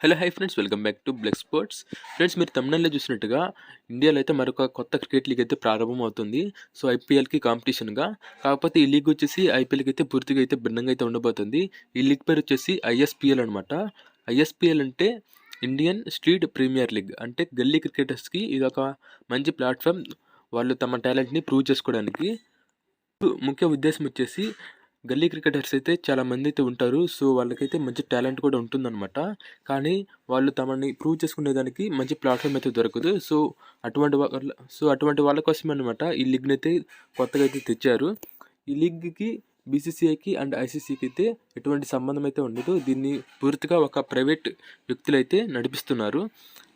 Hello hi friends, welcome back to black sports. Friends, మీరు తమిళనాడులో చూసినట్టుగా ఇండియాలో అయితే మరొక కొత్త క్రికెట్ లీగ్ అయితే ప్రారంభం అవుతుంది. సో ఐపీఎల్కి కాంపిటీషన్గా. కాకపోతే ఈ లీగ్ వచ్చేసి ఐపీఎల్కి అయితే పూర్తిగా అయితే భిన్నంగా అయితే ఉండబోతుంది. ఈ లీగ్ పేరు వచ్చేసి ఐఎస్పిఎల్ అనమాట. ఐఎస్పిఎల్ అంటే ఇండియన్ స్ట్రీట్ ప్రీమియర్ లీగ్. అంటే గల్లీ క్రికెటర్స్కి ఇది ఒక మంచి ప్లాట్ఫామ్. వాళ్ళు తమ టాలెంట్ని ప్రూవ్ చేసుకోవడానికి. ముఖ్య ఉద్దేశం వచ్చేసి గల్లీ క్రికెటర్స్ అయితే చాలా మంది అయితే ఉంటారు. సో వాళ్ళకైతే మంచి టాలెంట్ కూడా ఉంటుందన్నమాట. కానీ వాళ్ళు తమని ప్రూవ్ చేసుకునేదానికి మంచి ప్లాట్ఫామ్ అయితే దొరకదు. అటువంటి వాళ్ళ కోసమే అనమాట ఈ లీగ్ని అయితే కొత్తగా అయితే తెచ్చారు. ఈ లీగ్కి బీసీసీఐకి అండ్ ఐసీసీకి అయితే ఎటువంటి సంబంధం అయితే ఉండదు. దీన్ని పూర్తిగా ఒక ప్రైవేట్ వ్యక్తులు అయితే నడిపిస్తున్నారు.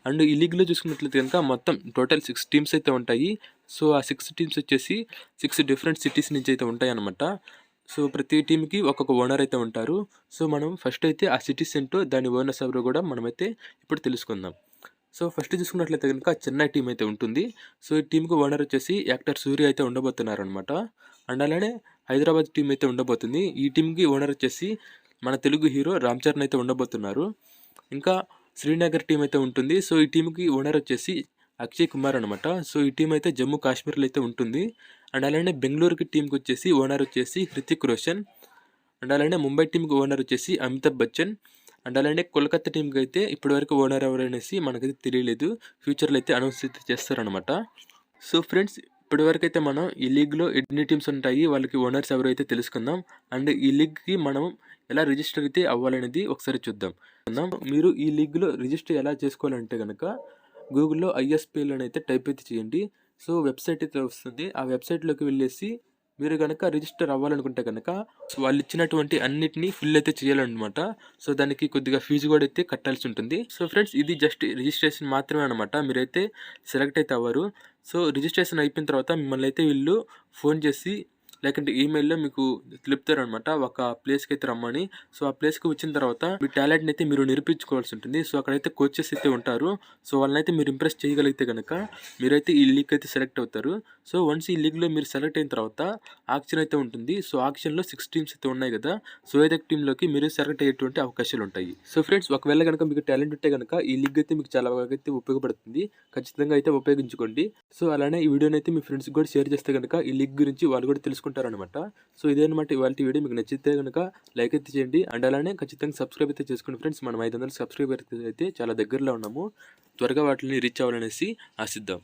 అండ్ ఈ లీగ్లో చూసుకున్నట్లయితే కనుక మొత్తం టోటల్ 6 టీమ్స్ అయితే ఉంటాయి. సో ఆ 6 టీమ్స్ వచ్చేసి 6 డిఫరెంట్ సిటీస్ నుంచి అయితే ఉంటాయి అన్నమాట. సో ప్రతి టీంకి ఒక్కొక్క ఓనర్ అయితే ఉంటారు. సో మనం ఫస్ట్ అయితే ఆ సిటీస్ ఏంటో దాని ఓనర్స్ ఎవరో కూడా మనమైతే ఇప్పుడు తెలుసుకుందాం. సో ఫస్ట్ చూసుకున్నట్లయితే కనుక చెన్నై టీం అయితే ఉంటుంది. సో ఈ టీంకి ఓనర్ వచ్చేసి యాక్టర్ సూర్య అయితే ఉండబోతున్నారు అనమాట. అండ్ అలానే హైదరాబాద్ టీం అయితే ఉండబోతుంది. ఈ టీంకి ఓనర్ వచ్చేసి మన తెలుగు హీరో రామ్ చరణ్ అయితే ఉండబోతున్నారు. ఇంకా శ్రీనగర్ టీం అయితే ఉంటుంది. సో ఈ టీంకి ఓనర్ వచ్చేసి అక్షయ్ కుమార్ అనమాట. సో ఈ టీం అయితే జమ్మూ కాశ్మీర్లో అయితే ఉంటుంది. అండ్ అలానే బెంగళూరుకి టీంకి వచ్చేసి ఓనర్ వచ్చేసి హృతిక్ రోషన్. అండ్ అలానే ముంబై టీంకి ఓనర్ వచ్చేసి అమితాబ్ బచ్చన్. అండ్ అలానే కోల్కతా టీంకి అయితే ఇప్పటివరకు ఓనర్ ఎవరనేసి మనకైతే తెలియలేదు. ఫ్యూచర్లో అయితే అనౌన్స్ అయితే చేస్తారనమాట. సో ఫ్రెండ్స్, ఇప్పటివరకు అయితే మనం ఈ లీగ్లో ఎన్ని టీమ్స్ ఉంటాయి, వాళ్ళకి ఓనర్స్ ఎవరు అయితే తెలుసుకుందాం. అండ్ ఈ లీగ్కి మనం ఎలా రిజిస్టర్ అయితే అవ్వాలనేది ఒకసారి చూద్దాం. మీరు ఈ లీగ్లో రిజిస్టర్ ఎలా చేసుకోవాలంటే కనుక గూగుల్లో ఐఎస్పిఎల్ అని అయితే టైప్ అయితే చేయండి. సో వెబ్సైట్ అయితే వస్తుంది. ఆ వెబ్సైట్లోకి వెళ్ళేసి మీరు కనుక రిజిస్టర్ అవ్వాలనుకుంటే కనుక వాళ్ళు ఇచ్చినటువంటి అన్నిటినీ ఫిల్ అయితే చేయాలన్నమాట. సో దానికి కొద్దిగా ఫీజు కూడా అయితే కట్టాల్సి ఉంటుంది. సో ఫ్రెండ్స్, ఇది జస్ట్ రిజిస్ట్రేషన్ మాత్రమే అనమాట. మీరైతే సెలెక్ట్ అయితే అవ్వరు. సో రిజిస్ట్రేషన్ అయిపోయిన తర్వాత మిమ్మల్ని అయితే వీళ్ళు ఫోన్ చేసి లేకుంటే ఈమెయిల్లో మీకు తెలుపుతారనమాట ఒక ప్లేస్కి అయితే రమ్మని. సో ఆ ప్లేస్కి వచ్చిన తర్వాత మీ టాలెంట్ని అయితే మీరు నిరూపించుకోవాల్సి ఉంటుంది. సో అక్కడైతే కోచెస్ అయితే ఉంటారు. సో వాళ్ళని అయితే మీరు ఇంప్రెస్ చేయగలిగితే కనుక మీరైతే ఈ లీగ్ అయితే సెలెక్ట్ అవుతారు. సో వన్స్ ఈ లీగ్లో మీరు సెలెక్ట్ అయిన తర్వాత ఆక్షన్ అయితే ఉంటుంది. సో ఆక్షన్లో 6 టీమ్స్ అయితే ఉన్నాయి కదా. సో ఏదో టీంలోకి మీరు సెలెక్ట్ అయ్యేటువంటి అవకాశాలు ఉంటాయి. సో ఫ్రెండ్స్, ఒకవేళ కనుక మీకు టాలెంట్ ఉంటే కనుక ఈ లీగ్ అయితే మీకు చాలా బాగా అయితే ఉపయోగపడుతుంది. ఖచ్చితంగా అయితే ఉపయోగించుకోండి. సో అలానే ఈ వీడియోని అయితే మీ ఫ్రెండ్స్కి కూడా షేర్ చేస్తే కనుక ఈ లీగ్ గురించి వాళ్ళు కూడా తెలుసుకుంటారనమాట. సో ఇదేనమాట ఇవాళ వీడియో. మీకు నచ్చితే కనుక లైక్ అయితే చేయండి. అండ్ అలానే ఖచ్చితంగా సబ్స్క్రైబ్ అయితే చేసుకోండి ఫ్రెండ్స్. మనం 500 సబ్స్క్రైబర్ అయితే చాలా దగ్గరలో ఉన్నాము. త్వరగా వాటిని రీచ్ అవ్వాలనేసి ఆశిద్దాం.